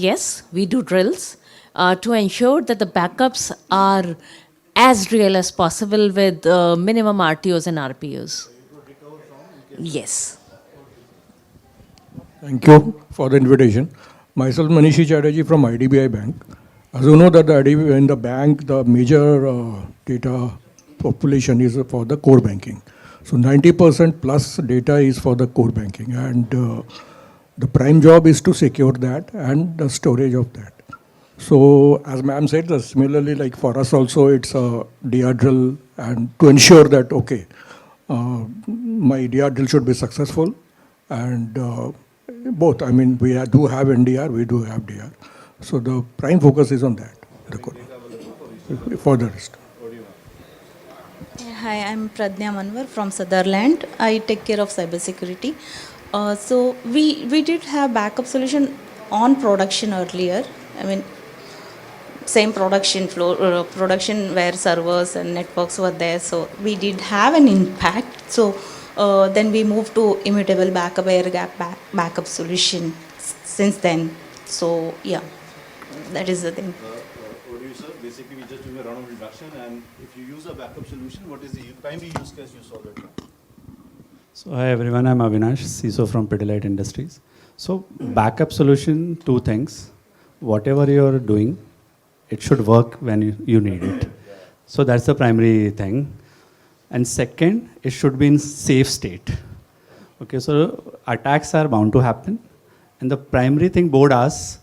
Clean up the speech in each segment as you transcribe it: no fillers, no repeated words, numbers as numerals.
yes, we do drills to ensure that the backups are as real as possible with minimum RTOs and RPOs. Yes. Thank you for the invitation. Myself, Manishi Chatterjee from IDBI Bank. As you know that in the bank, the major data population is for the core banking. So 90% plus data is for the core banking. And the prime job is to secure that and the storage of that. So as ma'am said, similarly like for us also, it's a DR drill and to ensure that, okay, my DR drill should be successful and both. I mean, do have NDR, we do have DR. So the prime focus is on that, the code, for the rest. Hi, I'm Pradnya Manwar from Sutherland. I take care of cybersecurity. So we did have backup solution on production earlier. I mean, same production floor, production where servers and networks were there. So we did have an impact. So then we moved to immutable backup, air gap backup solution since then. So yeah, that is the thing. Producer, basically we just doing a round of reduction, and if you use a backup solution, what is the primary use case you saw that? So hi everyone, I'm Avinash, CISO from Pidilite Industries. So backup solution, two things. Whatever you're doing, it should work when you need it. So that's the primary thing. And second, it should be in safe state. Okay, so attacks are bound to happen. And the primary thing board asks,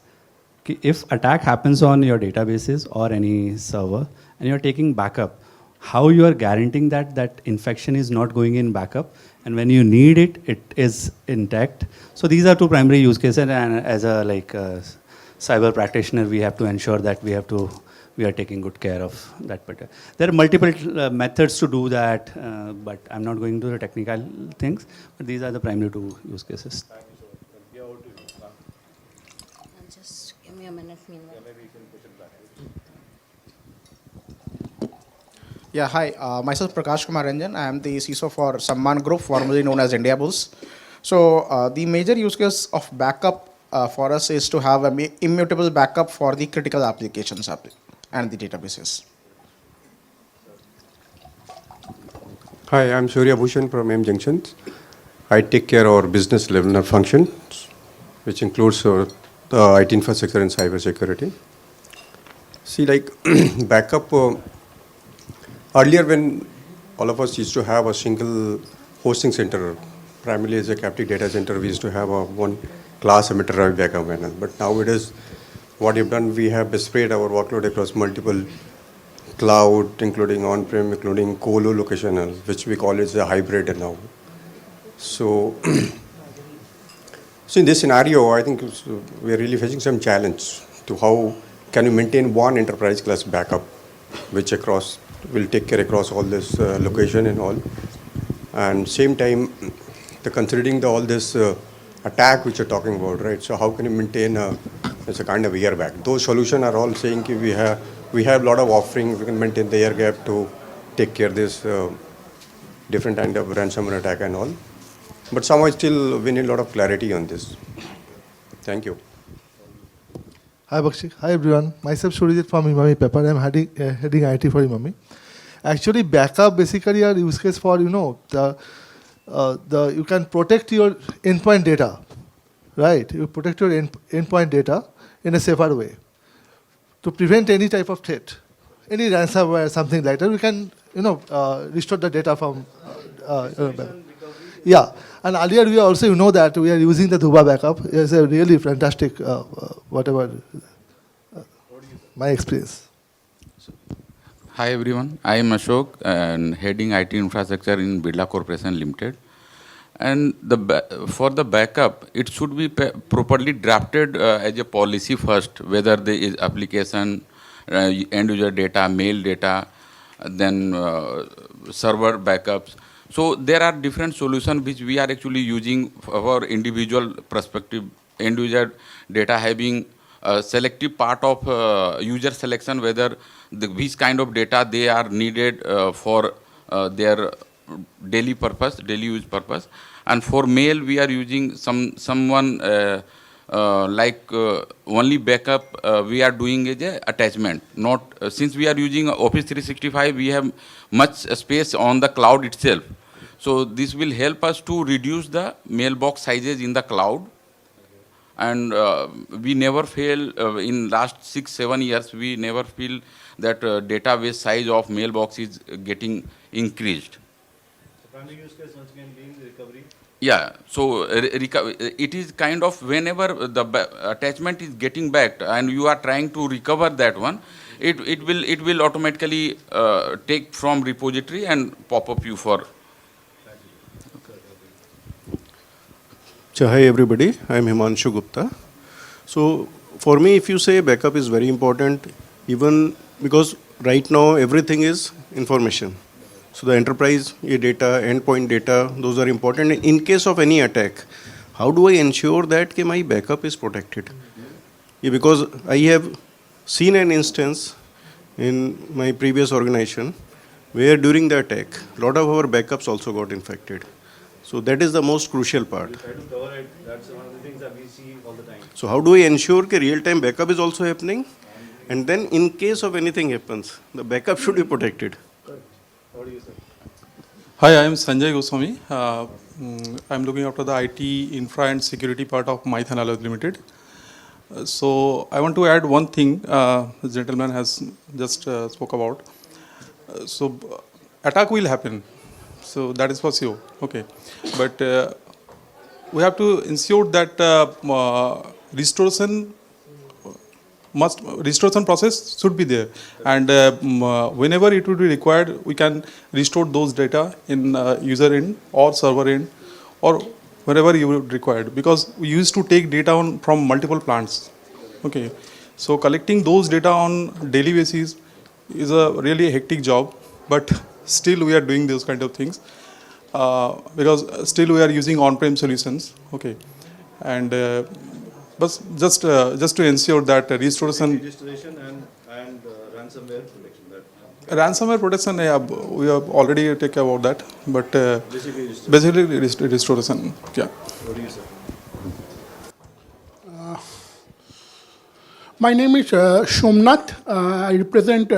if attack happens on your databases or any server and you're taking backup, how you are guaranteeing that that infection is not going in backup, and when you need it, it is intact. So these are two primary use cases, and as a cyber practitioner, we have to ensure that we are taking good care of that. But there are multiple methods to do that, but I'm not going to the technical things. But these are the primary two use cases. Just give me a minute, meanwhile. Yeah, hi. Myself Prakash Kumar Ranjan. I am the CISO for Samman Group, formerly known as India Bulls. So the major use case of backup for us is to have an immutable backup for the critical applications and the databases. Hi, I'm Surya Bhushan from M Junctions. I take care of our business level functions, which includes the IT infrastructure and cyber security. See, like backup, earlier when all of us used to have a single hosting center, primarily as a captive data center, we used to have one class emitter backup panel. But nowadays, what we've done, we have spread our workload across multiple cloud, including on-prem, including co-location, which we call it a hybrid now. So, so in this scenario, I think we're really facing some challenge to how can you maintain one enterprise class backup, which will take care across all this location and all. And same time, considering all this attack which you're talking about, right? So how can you maintain as a kind of airbag? Those solutions are all saying we have a lot of offerings. We can maintain the air gap to take care of this different kind of ransomware attack and all. But somehow still we need a lot of clarity on this. Thank you. Hi Bakshi. Hi everyone. Myself Surijit from Imami Pepper. I'm heading IT for Imami. Actually, backup basically are use case for you can protect your endpoint data, right? You protect your endpoint data in a safer way to prevent any type of threat, any ransomware, something like that. We can restore the data from. Yeah, and earlier we also that we are using the Druva backup. It's a really fantastic my experience. Hi everyone, I am Ashok and heading IT infrastructure in Birla Corporation Limited. And for the backup, it should be properly drafted as a policy first, whether there is application, end user data, mail data, then server backups. So there are different solutions which we are actually using for individual perspective, end user data having a selective part of user selection, whether which kind of data they are needed for their daily use purpose. And for mail, we are using someone only backup we are doing as a attachment. Not since we are using Office 365, we have much space on the cloud itself. So this will help us to reduce the mailbox sizes in the cloud. And we never fail in last 6-7 years. We never feel that database size of mailbox is getting increased. The primary use case once again being the recovery. Yeah, so it is kind of whenever the attachment is getting back and you are trying to recover that one, it will automatically take from repository and pop up you for. So, hi everybody, I am Himanshu Gupta. So for me, if you say backup is very important, even because right now everything is information. So the enterprise data, endpoint data, those are important. In case of any attack, how do I ensure that my backup is protected? Yeah, because I have seen an instance in my previous organization where during the attack, a lot of our backups also got infected. So that is the most crucial part. We try to cover it. That's one of the things that we see all the time. So how do I ensure that real-time backup is also happening? And then in case of anything happens, the backup should be protected. What do you say? Hi, I am Sanjay Goswami. I'm looking after the IT, infra and security part of Mythan Alloy Limited. So I want to add one thing the gentleman has just spoke about. So attack will happen. So that is for sure. Okay. But we have to ensure that restoration process should be there, and whenever it would be required, we can restore those data in user end or server end, or wherever you would required, because we used to take data from multiple plants. Okay, so collecting those data on daily basis is a really hectic job, but still we are doing those kind of things because still we are using on-prem solutions. Okay, and but just to ensure that restoration and ransomware protection. Ransomware protection, yeah, we have already taken about that, but basically restoration. Yeah. What do you say? My name is Shomnath. I represent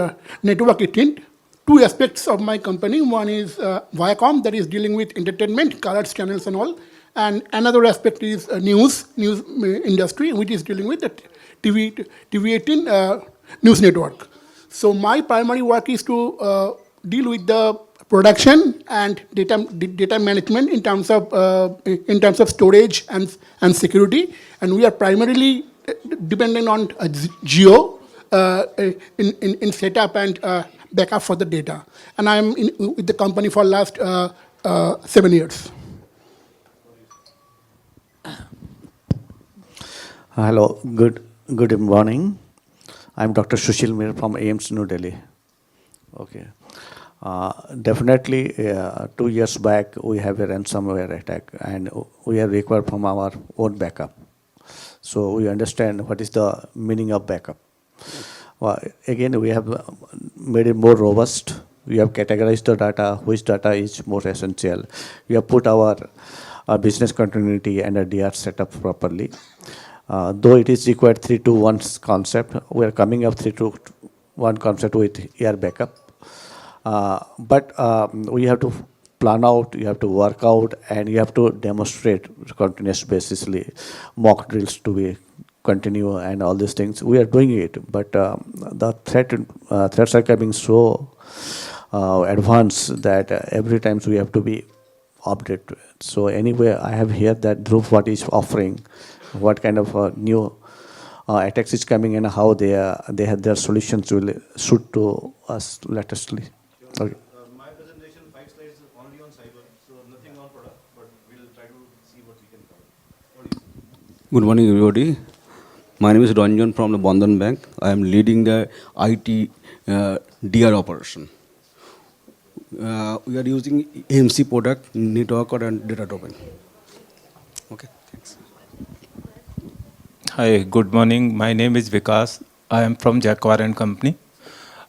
Network 18. Two aspects of my company. One is Viacom, that is dealing with entertainment, colors, channels and all. And another aspect is news industry, which is dealing with the TV18 news network. So my primary work is to deal with the production and data management in terms of storage and security. And we are primarily dependent on Geo in setup and backup for the data. And I'm with the company for last 7 years. Hello, good morning. I'm Dr. Sushil Mir from AIMS New Delhi. Okay. Definitely 2 years back we have a ransomware attack and we have required from our own backup. So we understand what is the meaning of backup. Well, again, we have made it more robust. We have categorized the data, which data is more essential. We have put our business continuity and a DR setup properly. Though it is required 3-2-1 concept, we are coming up 3-2-1 concept with air backup. But we have to plan out, you have to work out, and you have to demonstrate continuous basisly, mock drills to be continue and all these things. We are doing it, but the threats are coming so advanced that every time we have to be updated. So anyway, I have heard that Druva what is offering, what kind of new attacks is coming and how they have their solutions will suit to us latestly. Okay. My presentation, 5 slides is only on cyber, so nothing on product, but we'll try to see what we can cover. What do you say? Good morning, everybody. My name is Ranjan from the Bandhan Bank. I am leading the IT DR operation. We are using AMC product, network and data domain. Okay, thanks. Hi, good morning. My name is Vikas. I am from Jaguar and Company.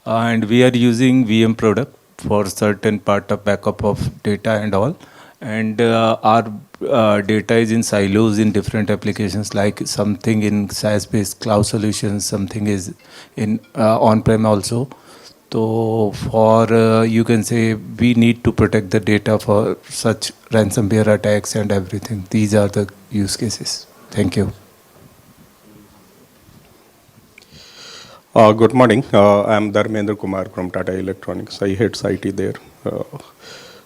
And we are using VM product for certain part of backup of data and all. And our data is in silos in different applications, like something in SaaS-based cloud solutions, something is in on-prem also. So for, you can say, we need to protect the data for such ransomware attacks and everything. These are the use cases. Thank you. Good morning. I'm Dharmendra Kumar from Tata Electronics. I head IT there.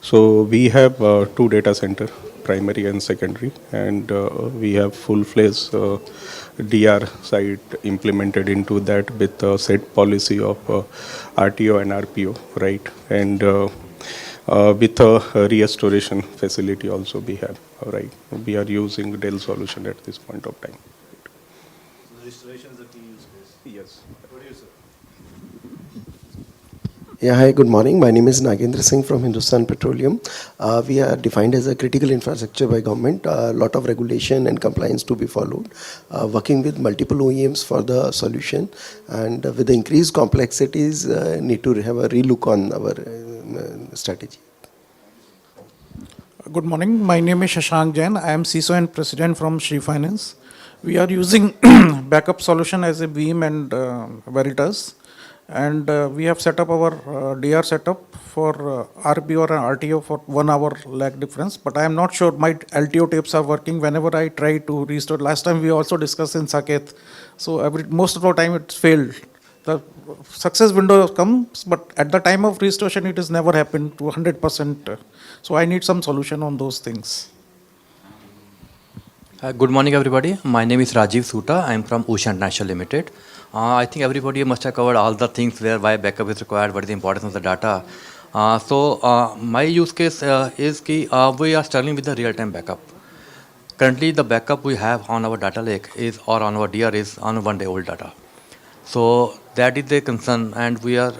So we have two data center, primary and secondary, and we have full-fledged DR site implemented into that with a set policy of RTO and RPO, right? And with a restoration facility also we have, right? We are using Dell solution at this point of time. So the restoration is the key use case. Yes. What do you say? Yeah, hi, good morning. My name is Nagendra Singh from Hindustan Petroleum. We are defined as a critical infrastructure by government, a lot of regulation and compliance to be followed, working with multiple OEMs for the solution, and with the increased complexities, need to have a relook on our strategy. Good morning. My name is Shashank Jain. I am CISO and President from Shri Finance. We are using backup solution as a Veeam and Veritas. And we have set up our DR setup for RPO and RTO for 1 hour lag difference. But I am not sure my LTO tapes are working whenever I try to restore. Last time we also discussed in Saket. So most of the time it's failed. The success window comes, but at the time of restoration, it has never happened to 100%. So I need some solution on those things. Good morning, everybody. My name is Rajiv Suta. I am from Usha International Limited. I think everybody must have covered all the things where why backup is required, what is the importance of the data. My use case is we are struggling with the real-time backup. Currently, the backup we have on our data lake is, or on our DR, is on 1 day old data. So that is the concern, and we are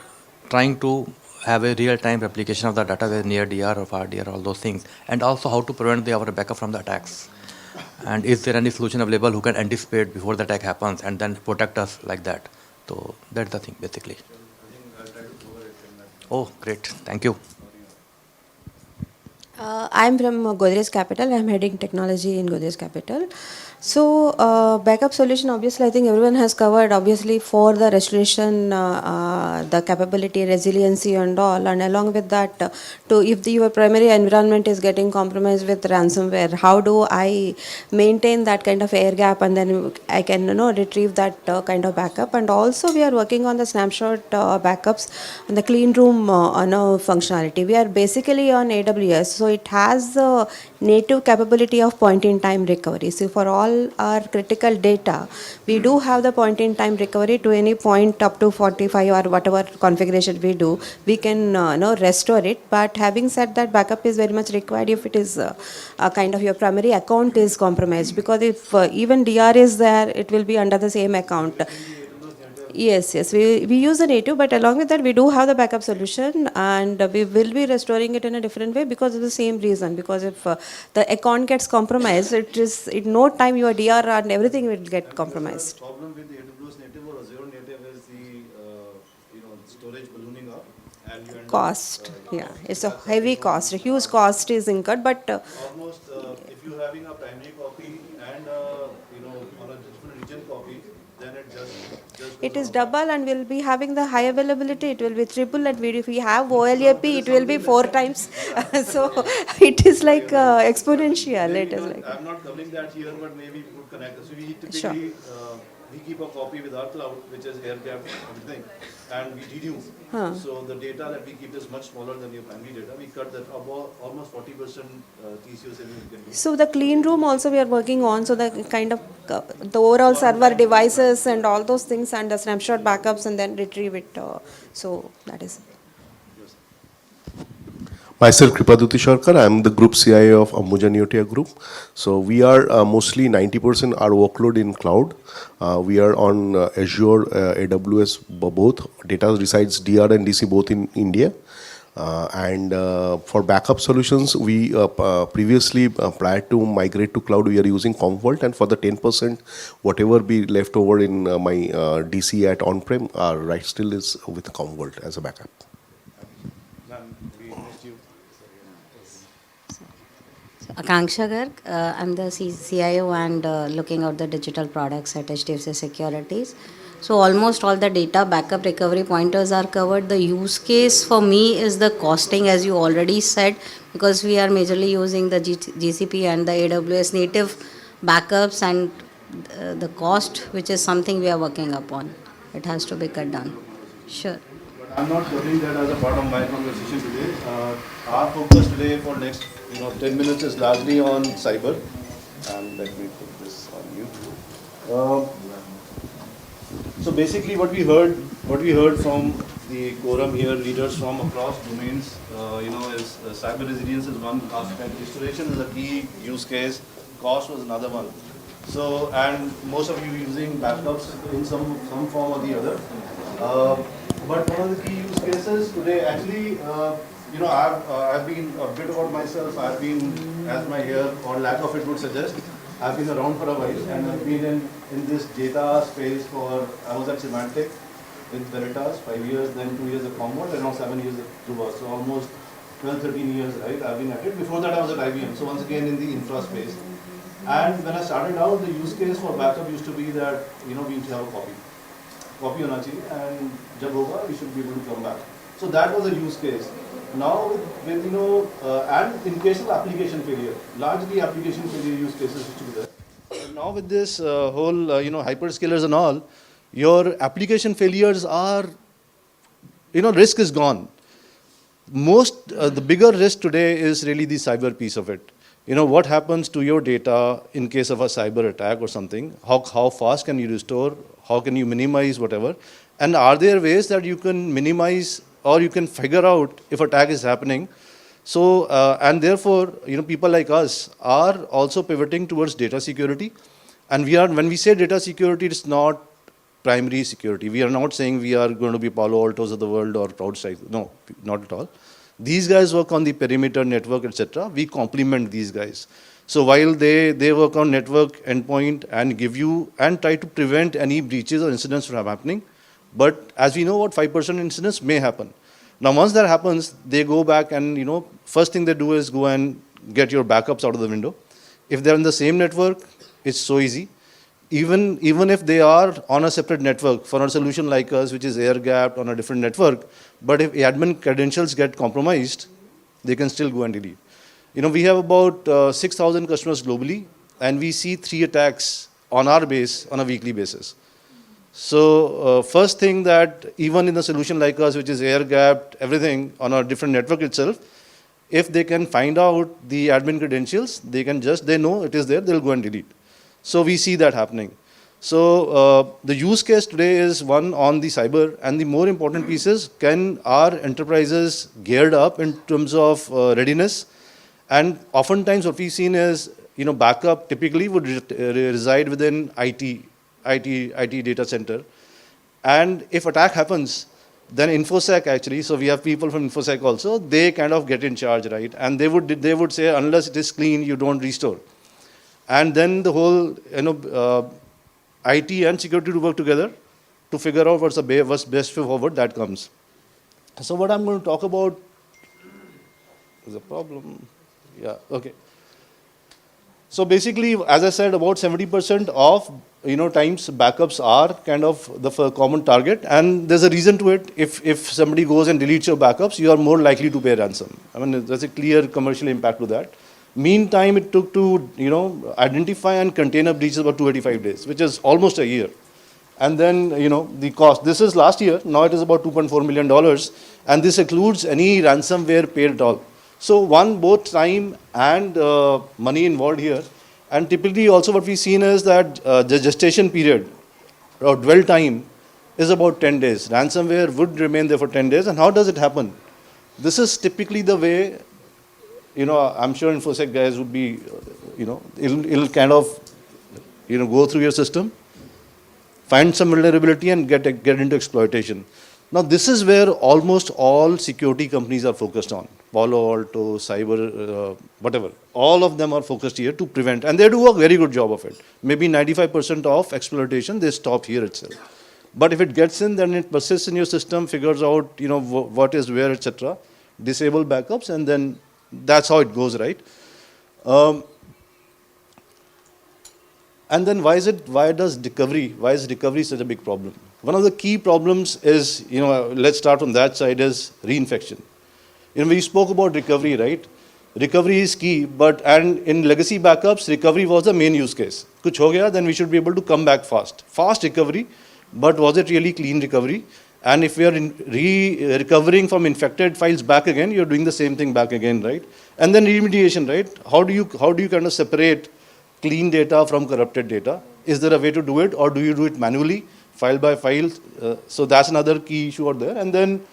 trying to have a real-time replication of the data where near DR or far DR, all those things, and also how to prevent our backup from the attacks. And is there any solution available who can anticipate before the attack happens and then protect us like that? So that's the thing, basically. Oh, great. Thank you. I'm from Godrej Capital. I'm heading technology in Godrej Capital. So backup solution, obviously, I think everyone has covered, obviously, for the restoration, the capability, resiliency and all. And along with that, if your primary environment is getting compromised with ransomware, how do I maintain that kind of air gap, and then I can retrieve that kind of backup. And also we are working on the snapshot backups and the clean room functionality. We are basically on AWS, so it has the native capability of point-in-time recovery. So for all our critical data, we do have the point-in-time recovery to any point up to 45 or whatever configuration we do. We can restore it. But having said that, backup is very much required if it is a kind of your primary account is compromised. Because if even DR is there, it will be under the same account. Yes, we use the native, but along with that, we do have the backup solution, and we will be restoring it in a different way because of the same reason. Because if the account gets compromised, it is in no time your DR and everything will get compromised. The problem with the AWS native or Azure native is the storage ballooning up, and you end Cost, yeah, it's a heavy cost, a huge cost is incurred, but almost if you're having a primary copy and on a different region copy, then it just it is double, and we'll be having the high availability. It will be triple, and if we have OLAP, it will be 4 times. So it is like exponential. It is like. I'm not covering that here, but maybe we could connect. So we typically we keep a copy with our cloud, which is air gapped everything, and we renew. So the data that we keep is much smaller than your primary data. We cut that about almost 40% TCO saving we can do. So the clean room also we are working on. So the kind of the overall server devices and all those things, and the snapshot backups, and then retrieve it. So that is. Myself, Kripaduti Sharkar. I am the Group CIO of Ambuja Neotia Group. So we are mostly 90% our workload in cloud. We are on Azure, AWS, both. Data resides DR and DC both in India. And for backup solutions, we previously, prior to migrate to cloud, we are using Commvault. And for the 10%, whatever be left over in my DC at on-prem, right still is with Commvault as a backup. So Akanksha Garg. I'm the CIO and looking out the digital products at HDFC Securities. So almost all the data backup recovery pointers are covered. The use case for me is the costing, as you already said, because we are majorly using the GCP and the AWS native backups, and the cost, which is something we are working upon. It has to be cut down. Sure. But I'm not covering that as a part of my conversation today. Our focus today for next 10 minutes is largely on cyber. And let me put this on you. So basically what we heard from the quorum here, leaders from across domains, is cyber resilience is one aspect, restoration is a key use case, cost was another one. So, and most of you using backups in some form or the other. But one of the key use cases today, actually, I've been a bit about myself. I've been, as my hair or lack of it would suggest, I've been around for a while, and I've been in this data space for, I was at Symantec with Veritas, 5 years, then 2 years at Commvault, and now 7 years at Druva. So almost 12, 13 years, right? I've been at it. Before that, I was at IBM. So once again, in the infra space. And when I started out, the use case for backup used to be that, we used to have a copy hona chahiye, and jab hoga, we should be able to come back. So that was a use case. Now with and in case of application failure, largely application failure use cases used to be there. But now with this whole, hyperscalers and all, your application failures are, risk is gone. The bigger risk today is really the cyber piece of it. What happens to your data in case of a cyber attack or something? How fast can you restore? How can you minimize whatever? And are there ways that you can minimize or you can figure out if attack is happening? So, and therefore, people like us are also pivoting towards data security. And when we say data security, it's not primary security. We are not saying we are going to be Palo Altos of the world or CrowdStrike. No, not at all. These guys work on the perimeter network, etc. We complement these guys. So while they work on network endpoint and give you and try to prevent any breaches or incidents from happening, but as we know, what 5% incidents may happen. Now, once that happens, they go back and first thing they do is go and get your backups out of the window. If they're in the same network, it's so easy. Even if they are on a separate network for a solution like us, which is air-gapped on a different network, but if admin credentials get compromised, they can still go and delete. We have about 6,000 customers globally, and we see 3 attacks on our base on a weekly basis. So first thing that even in a solution like us, which is air-gapped, everything on a different network itself, if they can find out the admin credentials, they know it is there, they'll go and delete. So we see that happening. So the use case today is one on the cyber, and the more important piece is, can our enterprises geared up in terms of readiness? And oftentimes what we've seen is, backup typically would reside within IT data center. And if attack happens, then INFOSEC actually, so we have people from INFOSEC also, they kind of get in charge, right? And they would say, unless it is clean, you don't restore. And then the whole, IT and security to work together to figure out what's best way forward, that comes. So what I'm going to talk about is a problem. Yeah, okay. So basically, as I said, about 70% of times backups are kind of the common target, and there's a reason to it. If somebody goes and deletes your backups, you are more likely to pay ransom. I mean, there's a clear commercial impact to that. Meantime, it took to identify and contain a breach is about 285 days, which is almost a year. And then the cost. This is last year. Now it is about $2.4 million, and this includes any ransomware paid at all. So both time and money involved here. And typically also what we've seen is that the gestation period or dwell time is about 10 days. Ransomware would remain there for 10 days. And how does it happen? This is typically the way, I'm sure InfoSec guys would be, it'll kind of, go through your system, find some vulnerability and get into exploitation. Now, this is where almost all security companies are focused on. Palo Alto, Cyber, whatever. All of them are focused here to prevent. And they do a very good job of it. Maybe 95% of exploitation, they stop here itself. But if it gets in, then it persists in your system, figures out, what is where, etc. Disable backups, and then that's how it goes, right? Um, and then why is recovery such a big problem? One of the key problems is, let's start from that side, is reinfection. We spoke about recovery, right? Recovery is key, and in legacy backups, recovery was the main use case. Kuch ho gaya, then we should be able to come back fast. Fast recovery, but was it really clean recovery? And if we are recovering from infected files back again, you're doing the same thing back again, right? And then remediation, right? How do you kind of separate clean data from corrupted data? Is there a way to do it, or do you do it manually, file by file? So that's another key issue out there. And then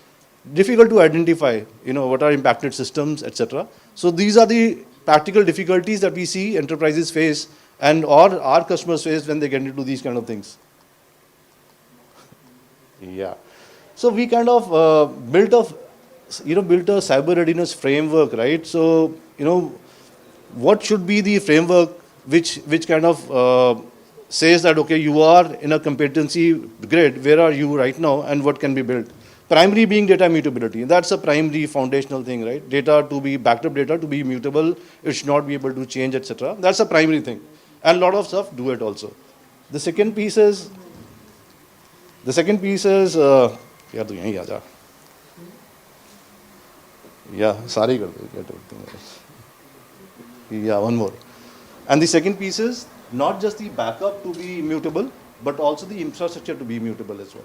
difficult to identify, what are impacted systems, etc. So these are the practical difficulties that we see enterprises face or our customers face when they get into these kind of things. Yeah. So we kind of built a cyber readiness framework, right? So, what should be the framework which kind of says that, okay, you are in a competency grid, where are you right now and what can be built? Primary being data immutability. That's a primary foundational thing, right? Data to be backed up, data to be immutable, it should not be able to change, etc. That's a primary thing. And a lot of stuff do it also. The second piece is, यार तो यहीं आ जा, सारी कर दो, one more. And the second piece is not just the backup to be immutable, but also the infrastructure to be immutable as well.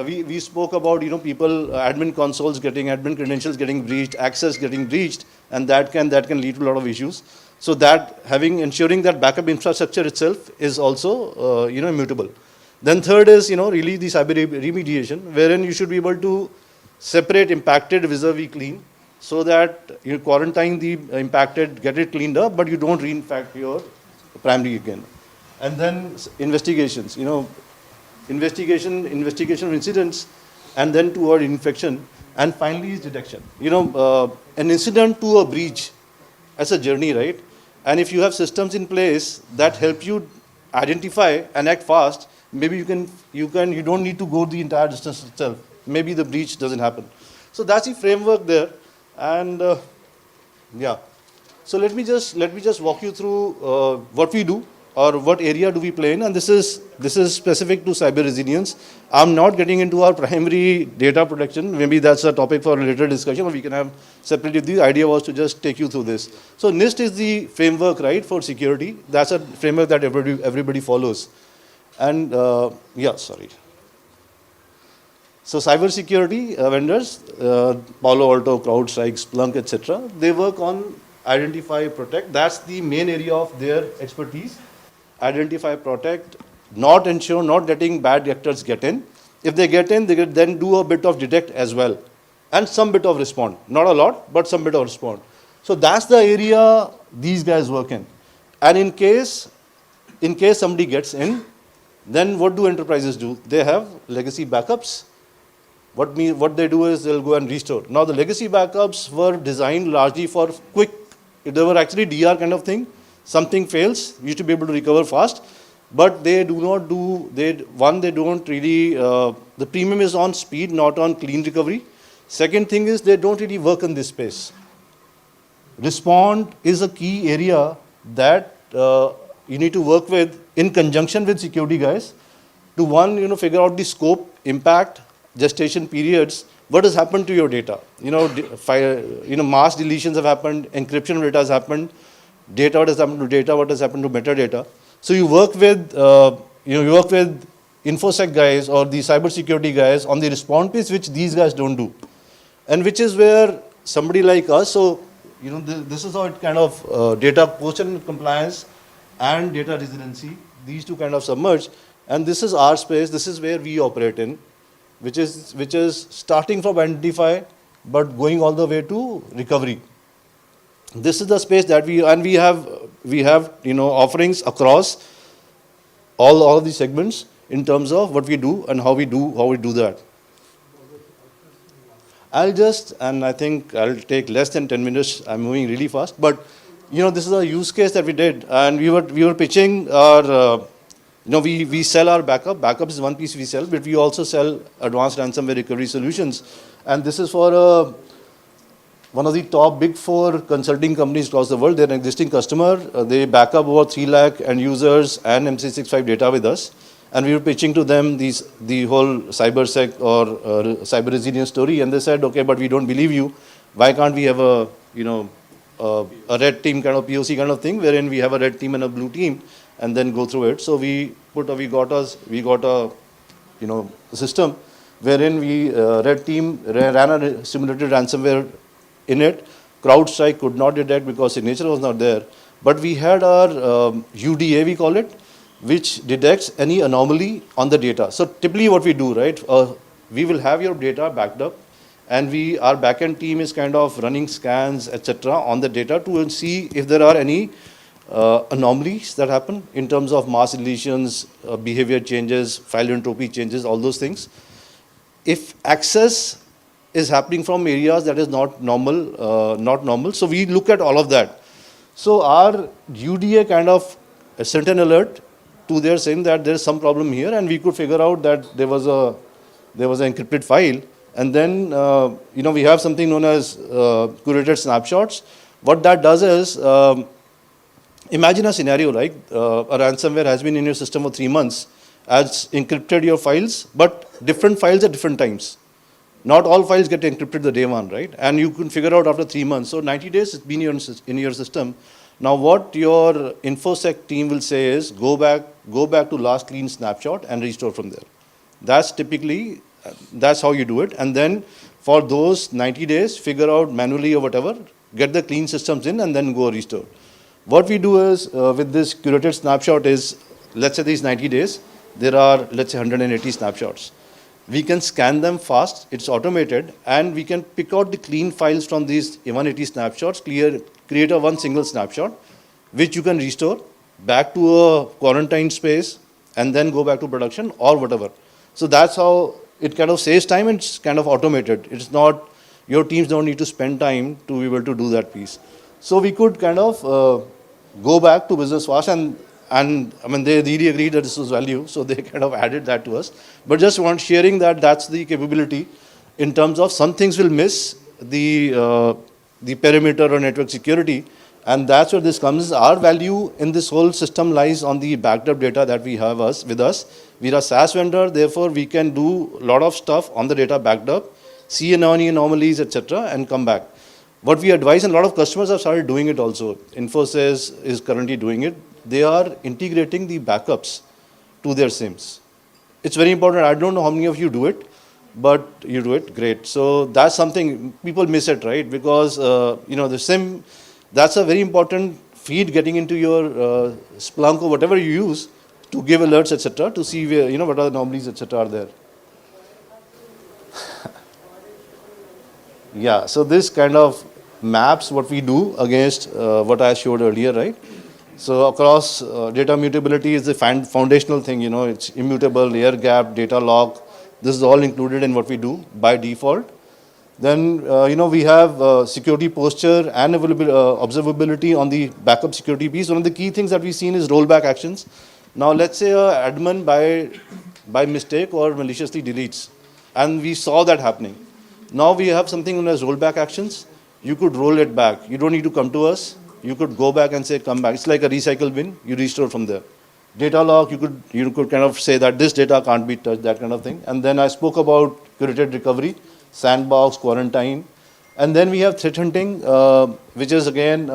We spoke about people, admin consoles admin credentials getting breached, access getting breached, and that can lead to a lot of issues. So that ensuring that backup infrastructure itself is also immutable. Then third is really the cyber remediation, wherein you should be able to separate impacted vis-a-vis clean, so that you quarantine the impacted, get it cleaned up, but you don't reinfect your primary again. And then investigations, investigation of incidents, and then toward infection, and finally is detection. An incident to a breach, that's a journey, right? And if you have systems in place that help you identify and act fast, maybe you don't need to go the entire distance itself. Maybe the breach doesn't happen. So that's the framework there. And so let me just walk you through what we do, or what area do we play in. And this is specific to cyber resilience. I'm not getting into our primary data protection. Maybe that's a topic for a later discussion, or we can have separately. The idea was to just take you through this. So NIST is the framework, right, for security. That's a framework that everybody follows. And So cyber security vendors, Palo Alto, CrowdStrike, Splunk, etc., they work on identify, protect. That's the main area of their expertise. Identify, protect, not letting bad actors get in. If they get in, they then do a bit of detect as well, and some bit of respond. Not a lot, but some bit of respond. So that's the area these guys work in. And in case somebody gets in, then what do enterprises do? They have legacy backups. What they do is they'll go and restore. Now the legacy backups were designed largely for quick. They were actually DR kind of thing. Something fails, you should be able to recover fast. But they do not do. They don't really. The premium is on speed, not on clean recovery. Second thing is they don't really work in this space. Respond is a key area that you need to work with in conjunction with security guys to figure out the scope, impact, gestation periods, what has happened to your data. Mass deletions have happened, encryption of data has happened, what has happened to data, what has happened to metadata. So you work with InfoSec guys or the cybersecurity guys on the response piece, which these guys don't do, and which is where somebody like us. So this is how it kind of data posture compliance and data resiliency. These two kind of submerge, and this is our space. This is where we operate in, which is starting from identify, but going all the way to recovery. This is the space that we have offerings across all of these segments in terms of what we do and how we do that. I think I'll take less than 10 minutes. I'm moving really fast, but this is a use case that we did, and we were pitching our. We sell our backup. Backup is one piece we sell, but we also sell advanced ransomware recovery solutions. And this is for one of the top big 4 consulting companies across the world. They're an existing customer. They back up over 3 lakh end users and MC65 data with us. And we were pitching to them the whole cybersec or cyber resilience story. And they said, okay, but we don't believe you. Why can't we have a, a red team kind of POC kind of thing, wherein we have a red team and a blue team and then go through it. So we got a, system wherein we, red team ran a simulated ransomware in it. CrowdStrike could not detect because signature was not there. But we had our UDA, we call it, which detects any anomaly on the data. So typically what we do, right, we will have your data backed up, and our backend team is kind of running scans, etc., on the data to see if there are any anomalies that happen in terms of mass deletions, behavior changes, file entropy changes, all those things. If access is happening from areas that is not normal, so we look at all of that. So our UDA kind of sent an alert to there saying that there is some problem here, and we could figure out that there was an encrypted file. And then we have something known as curated snapshots. What that does is, imagine a scenario like a ransomware has been in your system for 3 months, has encrypted your files, but different files at different times. Not all files get encrypted the day one, right? And you can figure out after 3 months. So 90 days it's been in your system. Now what your InfoSec team will say is, go back to last clean snapshot and restore from there. That's how you do it. And then for those 90 days, figure out manually or whatever, get the clean systems in and then go restore. What we do is, with this curated snapshot is, let's say these 90 days, there are, let's say 180 snapshots. We can scan them fast, it's automated, and we can pick out the clean files from these 180 snapshots, create a one single snapshot, which you can restore back to a quarantine space and then go back to production or whatever. So that's how it kind of saves time, and it's kind of automated. It's not, your teams don't need to spend time to be able to do that piece. So we could kind of go back to business fast, and I mean, they really agreed that this was value, so they kind of added that to us. But just sharing that that's the capability in terms of some things will miss the perimeter or network security, and that's where this comes. Our value in this whole system lies on the backed up data that we have with us. We are a SaaS vendor, therefore we can do a lot of stuff on the data backed up, see any anomalies, etc., and come back. What we advise, and a lot of customers have started doing it also. Infosys is currently doing it. They are integrating the backups to their SIMs. It's very important. I don't know how many of you do it, but you do it, great. So that's something, people miss it, right? Because, the SIM, that's a very important feed getting into your Splunk or whatever you use to give alerts, etc., to see where, what are the anomalies, etc., are there. Yeah, so this kind of maps what we do against what I showed earlier, right? So across data mutability is the foundational thing, it's immutable, air gap, data lock. This is all included in what we do by default. Then, we have security posture and observability on the backup security piece. One of the key things that we've seen is rollback actions. Now, let's say an admin by mistake or maliciously deletes, and we saw that happening. Now we have something known as rollback actions. You could roll it back. You don't need to come to us. You could go back and say, come back. It's like a recycle bin. You restore from there. Data lock, you could kind of say that this data can't be touched, that kind of thing. And then I spoke about curated recovery, sandbox, quarantine. And then we have threat hunting, which is again,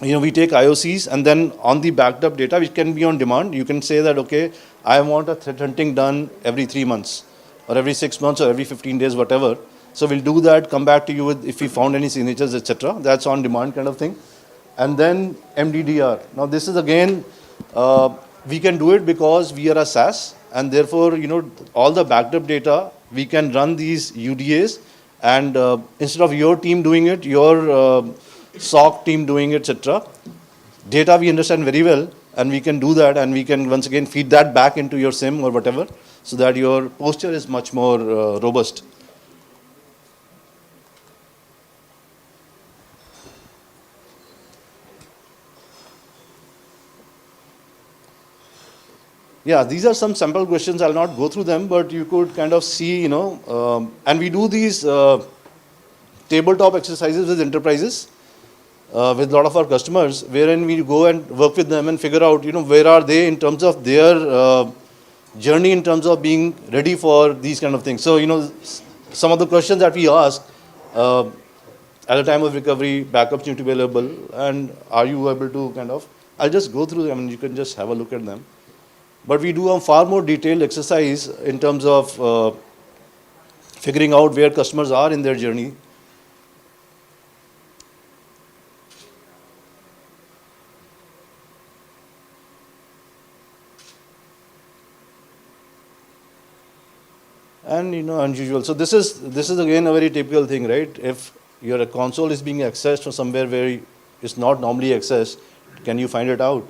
we take IOCs, and then on the backed up data, which can be on demand, you can say that, okay, I want a threat hunting done every 3 months, or every 6 months, or every 15 days, whatever. So we'll do that, come back to you with if we found any signatures, etc. That's on demand kind of thing. And then MDDR. Now this is again, we can do it because we are a SaaS, and therefore, all the backed up data, we can run these UDAs, and instead of your team doing it, your SOC team doing it, etc. Data we understand very well, and we can do that, and we can once again feed that back into your SIM or whatever, so that your posture is much more robust. Yeah, these are some sample questions. I'll not go through them, but you could kind of see, and we do these tabletop exercises with enterprises, with a lot of our customers, wherein we go and work with them and figure out, where are they in terms of their journey in terms of being ready for these kind of things. So, some of the questions that we ask at the time of recovery, backups need to be available, and are you able to kind of, I'll just go through them and you can just have a look at them. But we do a far more detailed exercise in terms of figuring out where customers are in their journey. And unusual. So this is again a very typical thing, right? If your console is being accessed from somewhere where it's not normally accessed, can you find it out?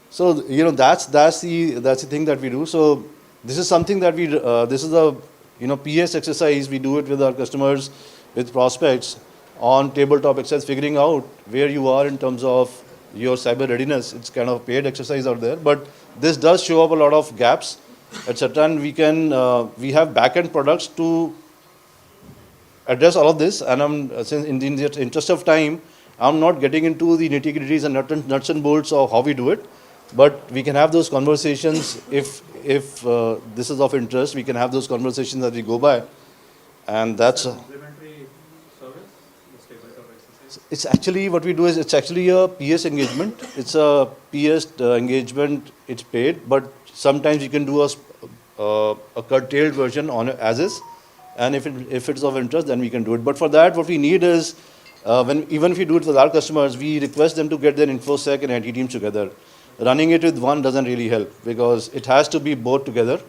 So that's the thing that we do. So this is something that we this is a PS exercise. We do it with our customers, with prospects on tabletop exercise, figuring out where you are in terms of your cyber readiness. It's kind of paid exercise out there, but this does show up a lot of gaps, etc. And we have back-end products to address all of this. And since in the interest of time, I'm not getting into the nitty-gritties and nuts and bolts of how we do it, but we can have those conversations if this is of interest. We can have those conversations as we go by, and that's. It's actually what we do is it's actually a PS engagement. It's a PS engagement. It's paid, but sometimes you can do a curtailed version on it as is, and if it's of interest, then we can do it. But for that, what we need is even if we do it with our customers, we request them to get their InfoSec and IT teams together. Running it with one doesn't really help because it has to be both together,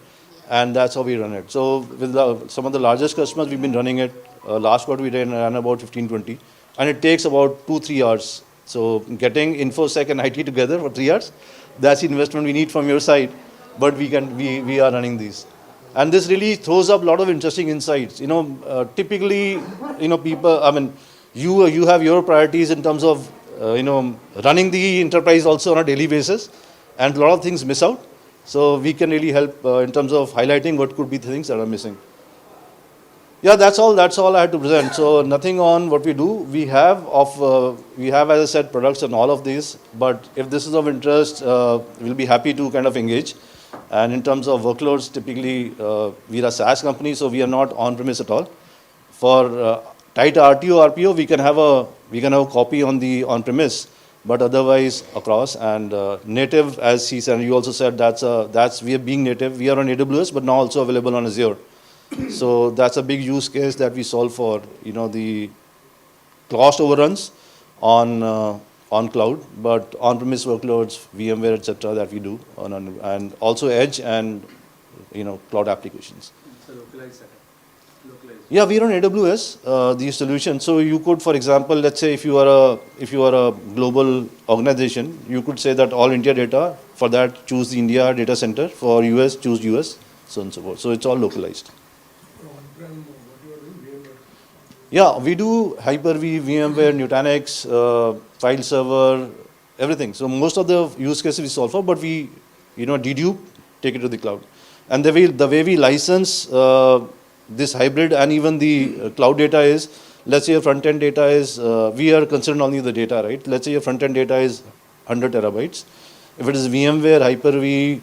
and that's how we run it. So with some of the largest customers, we've been running it. Last quarter we ran about 15-20, and it takes about 2-3 hours. So getting InfoSec and IT together for 3 hours, that's the investment we need from your side. But we are running these, and this really throws up a lot of interesting insights. Typically, people. I mean, you have your priorities in terms of running the enterprise also on a daily basis, and a lot of things miss out. So we can really help in terms of highlighting what could be the things that are missing. Yeah, that's all I had to present. So nothing on what we do. We have, as I said, products on all of these. But if this is of interest, we'll be happy to kind of engage. And in terms of workloads, typically we are a SaaS company, so we are not on-premise at all. For tight RTO, RPO, we can have a copy on the on-premise, but otherwise across. And native, as he said, you also said that's we are being native. We are on AWS, but now also available on Azure. So that's a big use case that we solve for, the cost overruns on cloud, but on-premise workloads, VMware, etc. that we do, and also Edge and cloud applications. It's a localized setup. Yeah, we are on AWS, the solution. So you could, for example, let's say if you are a global organization, you could say that all India data. For that, choose the India data center. For US, choose US, so on and so forth. So it's all localized. Yeah, we do Hyper-V, VMware, Nutanix, file server, everything. So most of the use cases we solve for, but we, dedupe, take it to the cloud. And the way we license this hybrid and even the cloud data is, let's say your front-end data is, we are concerned only with the data, right? Let's say your front-end data is 100 terabytes. If it is VMware, Hyper-V,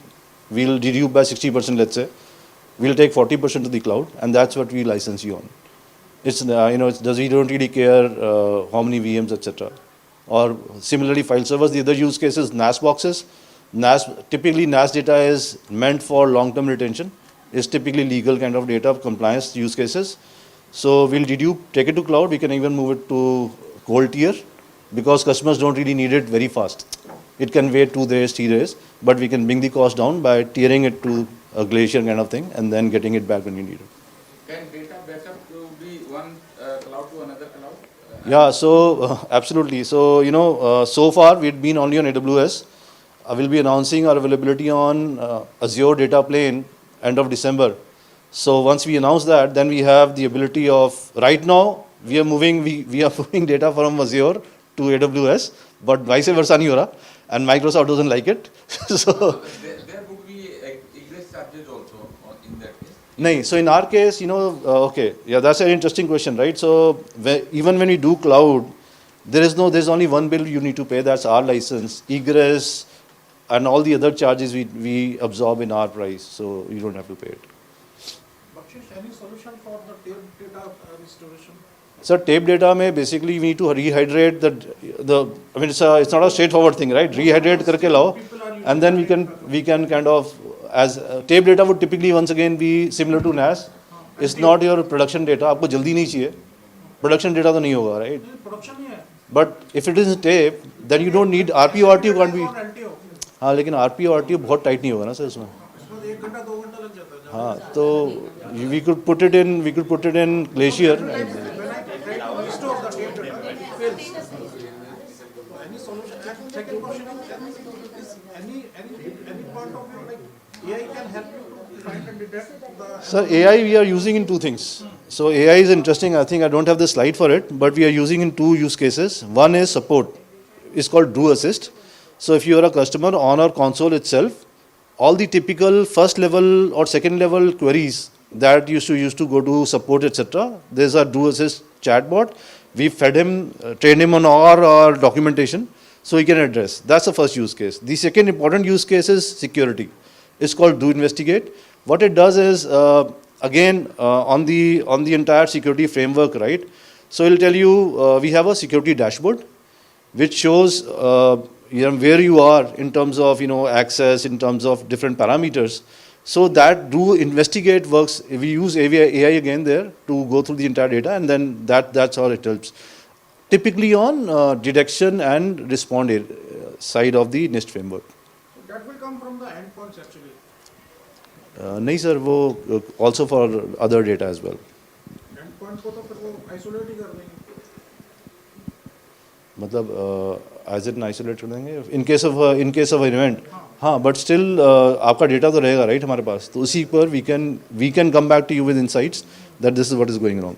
we'll dedupe by 60%, let's say. We'll take 40% to the cloud, and that's what we license you on. It's, we don't really care how many VMs, etc. Or similarly, file servers, the other use case is NAS boxes. Typically, NAS data is meant for long-term retention. It's typically legal kind of data, compliance use cases. So we'll dedupe, take it to cloud. We can even move it to cold tier because customers don't really need it very fast. It can wait 2 days, 3 days, but we can bring the cost down by tiering it to a glacier kind of thing and then getting it back when you need it. Can data backup be one cloud to another cloud? Yeah, so absolutely. So, so far we've been only on AWS. I will be announcing our availability on Azure Data Plane end of December. So once we announce that, then we have the ability of, right now, we are moving data from Azure to AWS, but vice versa nahi ho raha, and Microsoft doesn't like it. So there would be egress charges also in that case. No, so in our case, okay, yeah, that's an interesting question, right? So even when we do cloud, there's only one bill you need to pay, that's our license, egress, and all the other charges we absorb in our price, so you don't have to pay it. Bakshish, any solution for the tape data restoration? So tape data mein basically we need to rehydrate I mean it's not a straightforward thing, right? Rehydrate karke lao, and then we can kind of, as tape data would typically once again be similar to NAS. It's not your production data. आपको जल्दी नहीं चाहिए. Production data तो नहीं होगा, right? Production ही है. But if it is tape, then you don't need RPO RTO can't be. हाँ, लेकिन RPO RTO बहुत tight नहीं होगा ना सर इसमें. इसमें 1 घंटा 2 घंटा लग जाता है. हाँ, तो we could put it in Glacier. When I try to restore the tape data, it fails. Any solution? Second question is any part of your, like, AI can help you to find and detect the... Sir, AI we are using in two things. So AI is interesting. I think I don't have the slide for it, but we are using in two use cases. One is support. It's called Druva Assist. So if you are a customer, on our console itself, all the typical first level or second level queries that used to go to support, etc. There's a Druva Assist chatbot. We fed him, trained him on our documentation, so he can address. That's the first use case. The second important use case is security. It's called Do Investigate. What it does is, again, on the entire security framework, right? So it'll tell you, we have a security dashboard, which shows where you are in terms of access, in terms of different parameters. So that Do Investigate works. We use AI again there to go through the entire data, and then that's how it helps. Typically on detection and respond side of the NIST framework. So that will come from the endpoints actually. नहीं sir, वो also for other data as well. Endpoint को तो फिर वो isolate ही कर देंगे. मतलब as in isolate कर देंगे. In case of an event, हाँ, but still आपका data तो रहेगा, right, हमारे पास. तो उसी पर we can come back to you with insights that this is what is going wrong.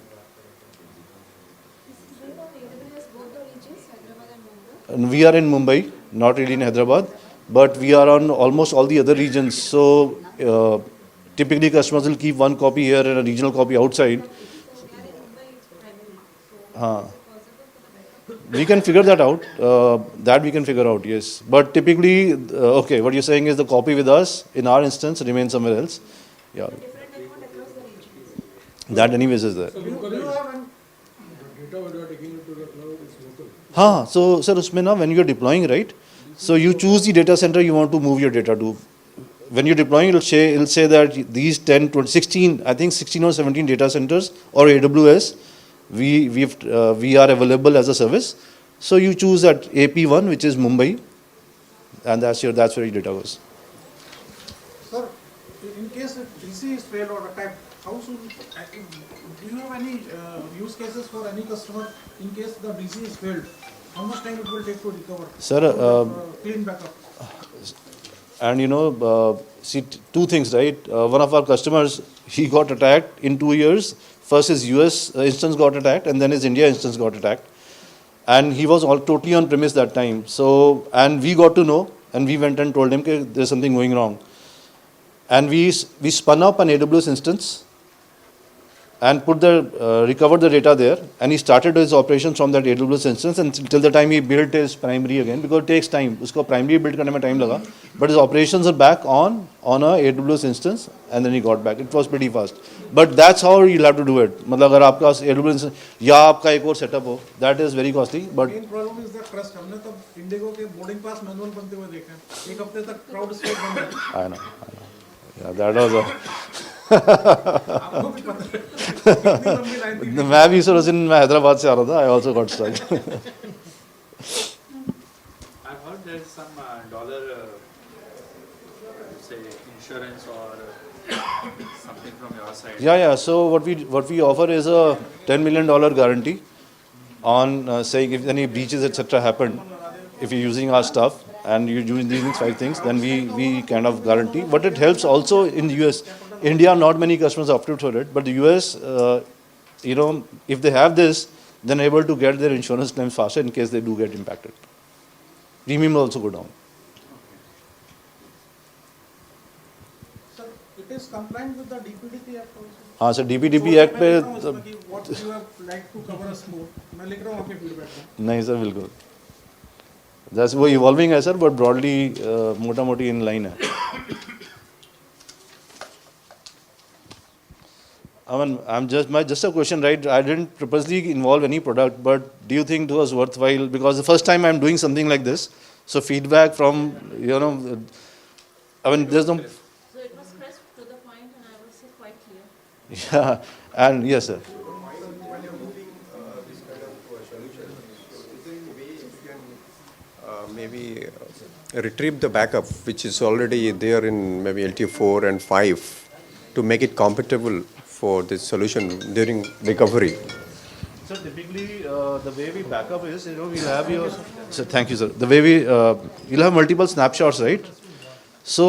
And we are in Mumbai, not really in Hyderabad, but we are on almost all the other regions. So typically customers will keep one copy here and a regional copy outside. We can figure that out. That we can figure out, yes. But typically, okay, what you're saying is the copy with us, in our instance, remains somewhere else. Yeah. That anyways is there. So do you have an... हाँ, so sir, उसमें ना when you are deploying, right? So you choose the data center you want to move your data to. When you're deploying, it'll say that these 10, 20, 16, I think 16 or 17 data centers or AWS, we are available as a service. So you choose that AP1, which is Mumbai, and that's where your data goes. Sir, in case if DC is failed or attacked, how soon, do you have any use cases for any customer in case the DC is failed? How much time it will take to recover? Sir, clean backup. And see, two things, right? One of our customers, he got attacked in 2 years. First his US instance got attacked, and then his India instance got attacked. And he was totally on premise that time. So, and we got to know, and we went and told him that there's something going wrong. And we spun up an AWS instance and recovered the data there, and he started his operations from that AWS instance until the time he built his primary again, because it takes time. Usko primary build करने में time लगा, but his operations are back on a AWS instance, and then he got back. It was pretty fast. But that's how you'll have to do it. मतलब अगर आपका AWS instance या आपका एक और setup हो, that is very costly. But main problem is the trust. हमने तो Indigo के boarding pass manual बनते हुए देखे हैं. एक हफ्ते तक crowd state बंद है. I know. Yeah, that was a. मैं भी सर उस दिन मैं हैदराबाद से आ रहा था. I also got stuck. I've heard there's some dollar, say, insurance or something from your side. Yeah. So what we offer is a $10 million guarantee on saying if any breaches etc. happened, if you're using our stuff and you're using these 5 things, then we kind of guarantee. But it helps also in the US. India, not many customers opted for it, but the US, if they have this, then able to get their insurance claims faster in case they do get impacted. Premium will also go down. Sir, it is compliant with the DPDP Act also. हाँ sir DPDP Act पे What you have like to cover us more. मैं लिख रहा हूँ आपके feedback में. नहीं sir बिल्कुल जैसे वो इवॉल्विंग है सर बट ब्रॉडली मोटा मोटी इन लाइन है I mean, just a question, right? I didn't purposely involve any product, but do you think it was worthwhile? Because the first time I'm doing something like this, so feedback from, I mean, there's no. So it was crisp to the point, and I would say quite clear. Yeah, and yes, sir. Maybe retrieve the backup, which is already there in maybe LT4 and 5, to make it compatible for this solution during recovery. So typically, the way we back up is, we'll have your. So thank you, sir. The way you'll have multiple snapshots, right? So.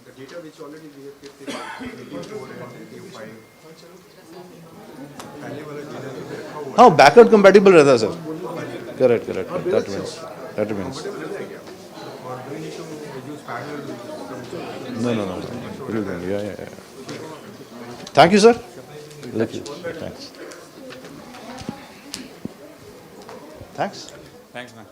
The data which already we have kept in LT4 and LT5. हाँ backward compatible रहता है sir. Correct. That means. No. Yeah. Thank you, sir. Thanks. Thanks, man.